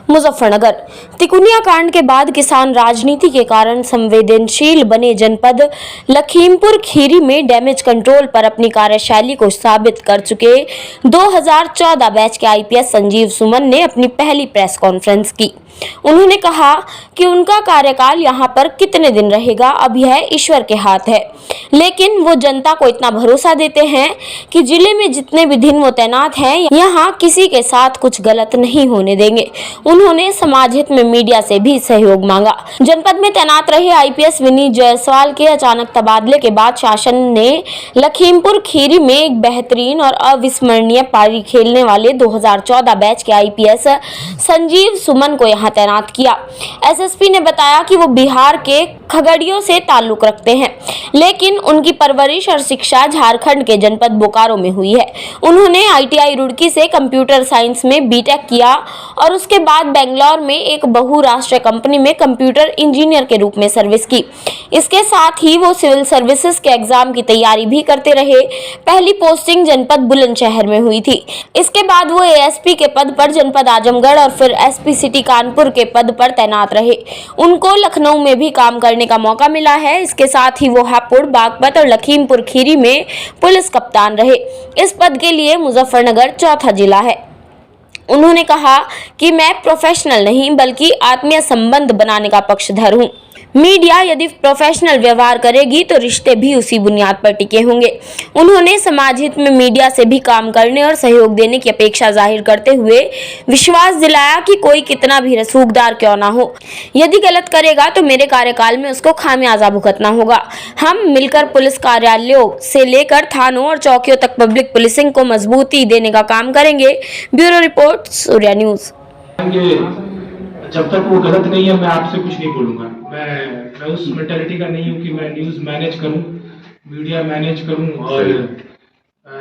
मुजफ्फरनगर तिकुनिया कांड के बाद किसान राजनीति के कारण संवेदनशील बने जनपद लखीमपुर खीरी में डैमेज कंट्रोल पर अपनी कार्यशैली को साबित कर चुके 2014 बैच के आईपीएस संजीव सुमन ने अपनी पहली प्रेस कॉन्फ्रेंस की। उन्होंने कहा कि उनका कार्यकाल यहां पर कितने दिन रहेगा अब यह ईश्वर के हाथ है, लेकिन वो जनता को इतना भरोसा देते हैं कि जिले में जितने भी दिन वो तैनात हैं यहां किसी के साथ कुछ गलत नहीं होने देंगे। उन्होंने समाज हित में मीडिया से भी सहयोग मांगा। जनपद में तैनात रहे आईपीएस विनीत जायसवाल के अचानक तबादले के बाद शासन ने लखीमपुर खीरी में एक बेहतरीन और अविस्मरणीय पारी खेलने वाले 2014 बैच के आईपीएस संजीव सुमन को यहां तैनात किया। एसएसपी ने बताया कि वो बिहार के खगड़ियों से ताल्लुक रखते हैं, लेकिन उनकी परवरिश और शिक्षा झारखंड के जनपद बोकारो में हुई है। उन्होंने आईटीआई रुड़की से कंप्यूटर साइंस में बीटेक किया और उसके बाद बेंगलोर में एक बहुराष्ट्रीय कंपनी में कंप्यूटर इंजीनियर के रूप में सर्विस की। इसके साथ ही वो सिविल सर्विसेज के एग्जाम की तैयारी भी करते रहे। पहली पोस्टिंग जनपद बुलंदशहर में हुई थी। इसके बाद वो एएसपी के पद पर जनपद आजमगढ़ और फिर एसपी सिटी कानपुर के पद पर तैनात रहे। उनको लखनऊ में भी काम करने का मौका मिला है। इसके साथ ही वो हापुड़, बागपत और लखीमपुर खीरी में पुलिस कप्तान रहे। इस पद के लिए मुजफ्फरनगर चौथा जिला है। उन्होंने कहा कि मैं प्रोफेशनल नहीं बल्कि आत्मीय संबंध बनाने का पक्षधर हूं। मीडिया यदि प्रोफेशनल व्यवहार करेगी तो रिश्ते भी उसी बुनियाद पर टिके होंगे। उन्होंने समाज हित में मीडिया से भी काम करने और सहयोग देने की अपेक्षा जाहिर करते हुए विश्वास दिलाया कि कोई कितना भी रसूखदार क्यों ना हो, यदि गलत करेगा तो मेरे कार्यकाल में उसको खामियाजा भुगतना होगा। हम मिलकर पुलिस कार्यालयों से लेकर थानों और चौकियों तक पब्लिक पुलिसिंग को मजबूती देने का काम करेंगे। Bureau report, Surya news. जब तक वो गलत नहीं है मैं आपसे कुछ नहीं बोलूंगा। मैं उस मेंटालिटी का नहीं हूँ कि मैं न्यूज़ मैनेज करूँ, मीडिया मैनेज करूँ और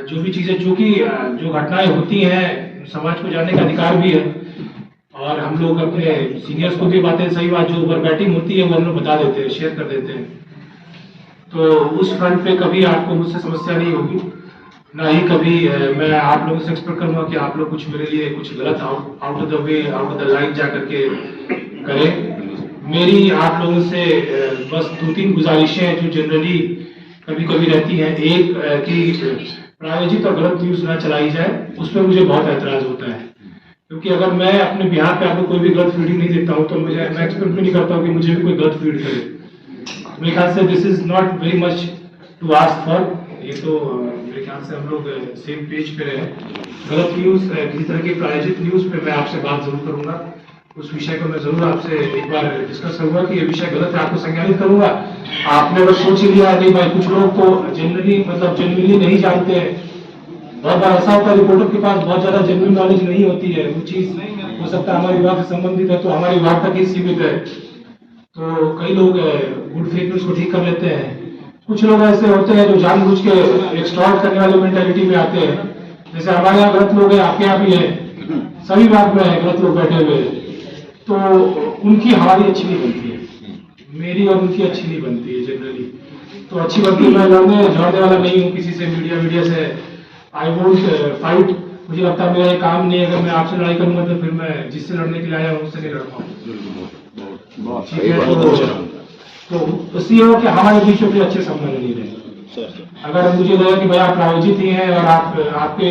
जो भी चीज़ें जो घटनाएं होती हैं समाज को जानने का अधिकार भी है और हम लोग अपने सीनियर्स को भी बातें सही बात जो वर्बैटिंग होती है वो हम लोग बता देते हैं, शेयर कर देते हैं। तो उस फ्रंट पे कभी आपको मुझसे समस्या नहीं होगी, ना ही कभी मैं आप लोगों से एक्सपेक्ट करूंगा कि आप लोग कुछ मेरे लिए कुछ गलत out of the way, out of the line जा करके करें। मेरी आप लोगों से बस 2-3 गुजारिशें हैं जो जनरली कभी कभी रहती हैं। एक कि प्रायोजित और गलत न्यूज़ ना चलाई जाए, उस पर मुझे बहुत एतराज होता है, क्योंकि अगर मैं अपने बिहार पे आपको कोई भी गलत फीडिंग नहीं देता हूँ तो मैं एक्सपेक्ट भी नहीं करता हूँ कि मुझे भी कोई गलत फीड करे। मेरे ख्याल से this is not very much to ask for. ये तो मेरे ख्याल से हम लोग सेम पेज पे रहे। गलत न्यूज़, किसी तरह की प्रायोजित न्यूज़ पे मैं आपसे बात जरूर करूंगा। उस विषय को मैं जरूर आपसे एक बार डिस्कस करूंगा कि ये विषय गलत है, आपको संज्ञानित करूंगा। आपने अगर सोच ही लिया नहीं भाई, कुछ लोग तो जेन्युइनली नहीं जानते हैं। बहुत बार ऐसा होता है रिपोर्टर के पास बहुत ज्यादा जेन्युइन नॉलेज नहीं होती है, वो चीज हो सकता है हमारे विभाग से संबंधित है तो हमारे विभाग तक ही सीमित है। तो कई लोग गुड फेक न्यूज को ठीक कर लेते हैं। कुछ लोग ऐसे होते हैं जो जानबूझ के एक्सट्रॉर्ट करने वाले मेंटालिटी में आते हैं। जैसे हमारे यहाँ गलत लोग हैं, आपके यहाँ भी है, सभी विभाग में है गलत लोग बैठे हुए, तो उनकी हमारी अच्छी नहीं बनती है, मेरी और उनकी अच्छी नहीं बनती है जनरली। तो अच्छी बनती मैं झड़ने वाला नहीं हूँ किसी से, मीडिया से। I won't fight. मुझे लगता है मेरा ये काम नहीं है। अगर मैं आपसे लड़ाई करूंगा तो फिर मैं जिससे लड़ने के लिए आया हूँ उससे नहीं लड़ पाऊंगा। तो इसलिए हो कि हमारे बीच में अच्छे संबंध नहीं रहे। अगर मुझे लगा कि भाई आप प्रायोजित ही हैं और आपके